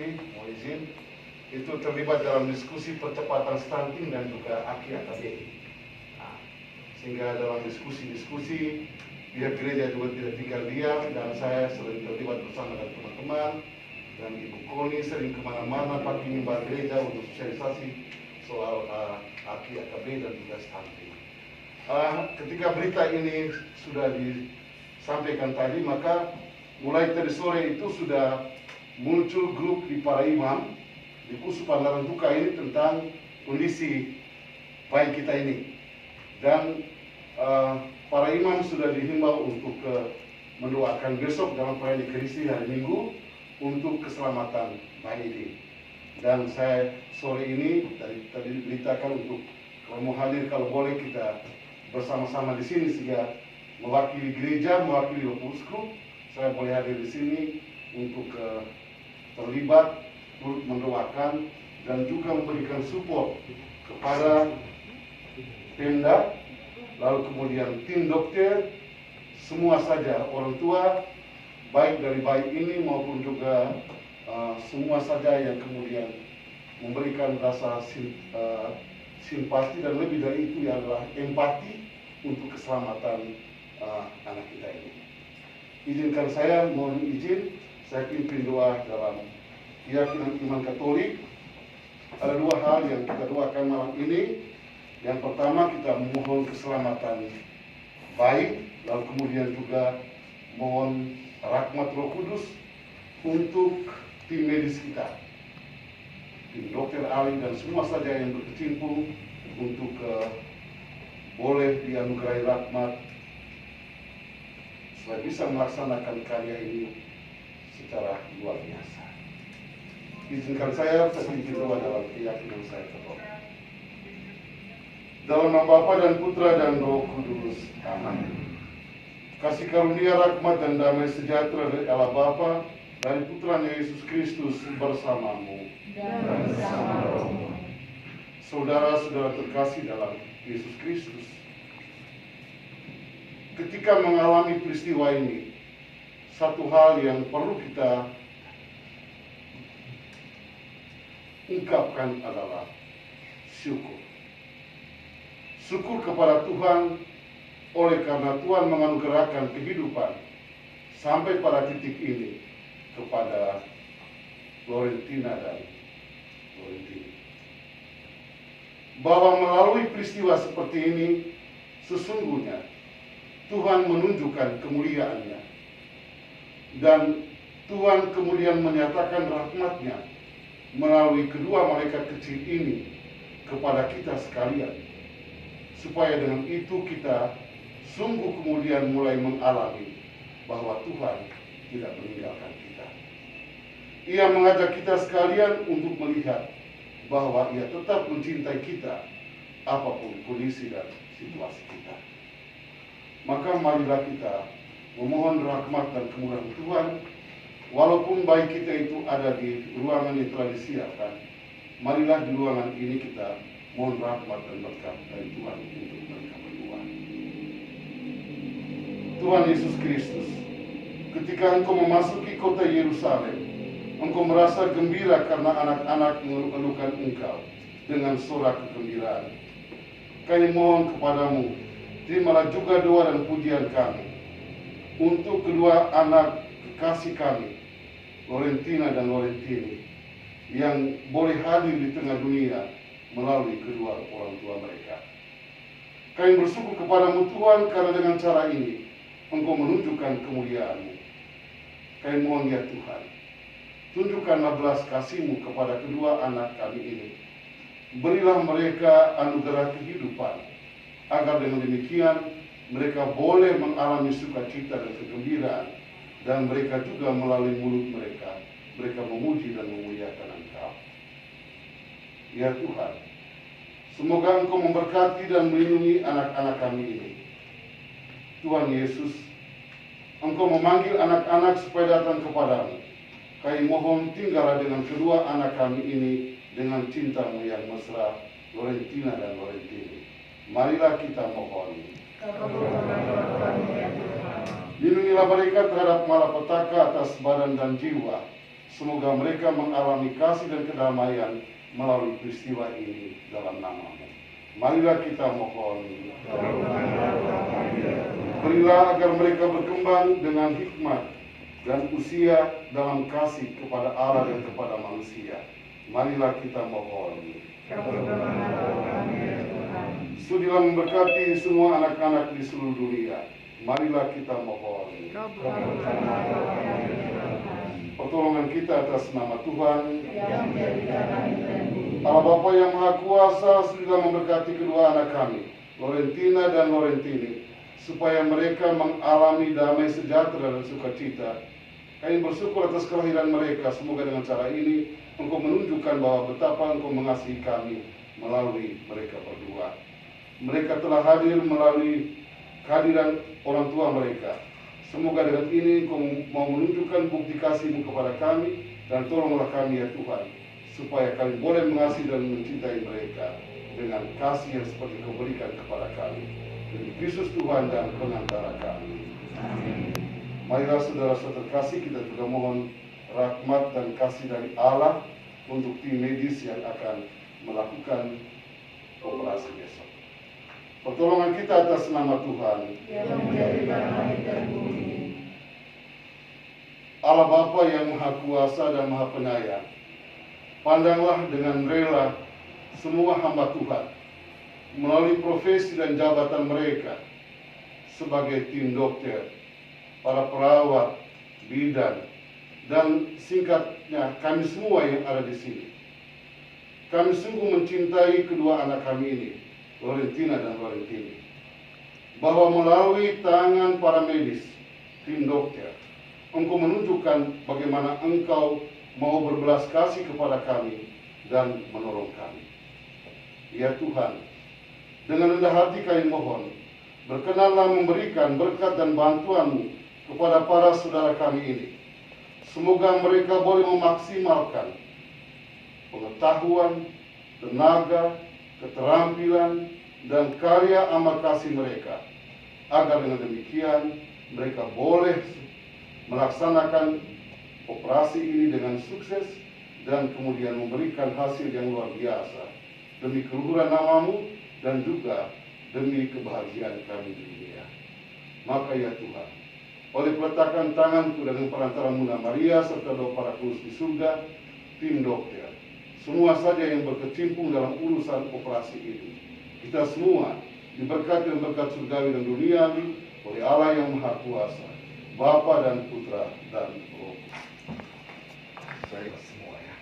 Oke, mau izin. Itu terlibat dalam diskusi percepatan stunting dan juga AKI-AKB. Nah, sehingga dalam diskusi-diskusi pihak gereja juga tidak tinggal diam, dan saya sering terlibat bersama dengan teman-teman, dan Ibu Koni sering kemana-mana pakai mimbar gereja untuk sosialisasi soal AKI-AKB dan juga stunting. Ketika berita ini sudah disampaikan tadi, maka mulai tadi sore itu sudah muncul grup di para imam di Kusupan Larantuka ini tentang kondisi baik kita ini, dan para imam sudah dihimbau untuk mendoakan besok dalam perayaan Ekaristi hari Minggu untuk keselamatan bayi ini. Dan saya sore ini tadi diberitakan untuk kalau mau hadir, kalau boleh kita bersama-sama di sini, sehingga mewakili gereja, mewakili Uskup, saya boleh hadir di sini untuk terlibat, mendoakan, dan juga memberikan support kepada Pemda, lalu kemudian tim dokter, semua saja orang tua, baik dari bayi ini maupun juga semua saja yang kemudian memberikan rasa simpati, dan lebih dari itu adalah empati untuk keselamatan anak kita ini. Izinkan saya, mohon izin, saya pimpin doa dalam keyakinan iman Katolik. Ada dua hal yang kita doakan malam ini. Yang pertama, kita memohon keselamatan bayi, lalu kemudian juga mohon rahmat Roh Kudus untuk tim medis kita, tim dokter ahli dan semua saja yang berkecimpung untuk boleh dianugerahi rahmat supaya bisa melaksanakan karya ini secara luar biasa. Izinkan saya sedikit doa dalam keyakinan saya kepada dalam nama Bapa dan Putra dan Roh Kudus. Amin. Kasih karunia, rahmat dan damai sejahtera dari Allah Bapa, dari Putranya Yesus Kristus bersamamu dan bersama rohmu. Saudara-saudara terkasih dalam Yesus Kristus, ketika mengalami peristiwa ini, satu hal yang perlu kita ungkapkan adalah syukur. Syukur kepada Tuhan oleh karena Tuhan menganugerahkan kehidupan sampai pada titik ini kepada Florentina dan Florentini. Bahwa melalui peristiwa seperti ini, sesungguhnya Tuhan menunjukkan kemuliaan-Nya, dan Tuhan kemudian menyatakan rahmat-Nya melalui kedua malaikat kecil ini kepada kita sekalian, supaya dengan itu kita sungguh kemudian mulai mengalami bahwa Tuhan tidak meninggalkan kita. Ia mengajak kita sekalian untuk melihat bahwa Ia tetap mencintai kita apapun kondisi dan situasi kita. Maka marilah kita memohon rahmat dan kemurahan Tuhan. Walaupun bayi kita itu ada di ruangan yang telah disiapkan, marilah di ruangan ini kita mohon rahmat dan berkat dari Tuhan untuk mereka berdua. Tuhan Yesus Kristus, ketika Engkau memasuki kota Yerusalem, Engkau merasa gembira karena anak-anak mengeluhkan Engkau dengan sorak kegembiraan. Kami mohon kepadamu, terimalah juga doa dan pujian kami untuk kedua anak kekasih kami, Florentina dan Florentini, yang boleh hadir di tengah dunia melalui kedua orang tua mereka. Kami bersyukur kepadamu Tuhan, karena dengan cara ini Engkau menunjukkan kemuliaan-Mu. Kami mohon ya Tuhan, tunjukkanlah belas kasih-Mu kepada kedua anak kami ini. Berilah mereka anugerah kehidupan, agar dengan demikian mereka boleh mengalami sukacita dan kegembiraan, dan mereka juga melalui mulut mereka memuji dan memuliakan Engkau. Ya Tuhan, semoga Engkau memberkati dan melindungi anak-anak kami ini. Tuhan Yesus, Engkau memanggil anak-anak supaya datang kepadamu. Kami mohon tinggallah dengan kedua anak kami ini dengan cinta-Mu yang mesra, Florentina dan Florentini. Marilah kita mohon. Lindungilah mereka terhadap malapetaka atas badan dan jiwa, Semoga mereka mengalami kasih dan kedamaian melalui peristiwa ini dalam nama-Mu. Marilah kita mohon. Berilah agar mereka berkembang dengan hikmat dan usia dalam kasih kepada Allah dan kepada manusia. Marilah kita mohon. Sudilah memberkati semua anak-anak di seluruh dunia. Marilah kita mohon. Pertolongan kita atas nama Tuhan. Allah Bapa yang Maha Kuasa, sudilah memberkati kedua anak kami, Lorentina dan Lorentini, supaya mereka mengalami damai sejahtera dan sukacita. Kami bersyukur atas kelahiran mereka. Semoga dengan cara ini Engkau menunjukkan bahwa betapa Engkau mengasihi kami melalui mereka berdua. Mereka telah hadir melalui kehadiran orang tua mereka. Semoga dengan ini Engkau mau menunjukkan bukti kasih-Mu kepada kami, dan tolonglah kami ya Tuhan, supaya kami boleh mengasihi dan mencintai mereka dengan kasih yang seperti Kau berikan kepada kami. Demi Kristus Tuhan dan pengantara kami. Amin. Marilah saudara-saudara terkasih, kita juga mohon rahmat dan kasih dari Allah untuk tim medis yang akan melakukan operasi besok. Pertolongan kita atas nama Tuhan yang menjadikan langit dan bumi. Allah Bapa yang Maha Kuasa dan Maha Penyayang, pandanglah dengan rela semua hamba Tuhan melalui profesi dan jabatan mereka sebagai tim dokter, para perawat, bidan, dan singkatnya kami semua yang ada di sini. Kami sungguh mencintai kedua anak kami ini, Lorentina dan Lorentini, bahwa melalui tangan para medis, tim dokter, Engkau menunjukkan bagaimana Engkau mau berbelas kasih kepada kami dan menolong kami. Ya Tuhan, dengan rendah hati kami mohon, berkenanlah memberikan berkat dan bantuan-Mu kepada para saudara kami ini. Semoga mereka boleh memaksimalkan pengetahuan, tenaga, keterampilan, dan karya amal kasih mereka, agar dengan demikian mereka boleh melaksanakan operasi ini dengan sukses dan kemudian memberikan hasil yang luar biasa demi keluhuran nama-Mu dan juga demi kebahagiaan kami di dunia. Maka ya Tuhan, oleh peletakan tanganku dengan perantara Muna Maria serta doa para kudus di surga, tim dokter, semua saja yang berkecimpung dalam urusan operasi ini, kita semua diberkati dengan berkat surgawi dan duniawi oleh Allah yang Maha Kuasa, Bapa dan Putra dan Roh. Baik semua ya.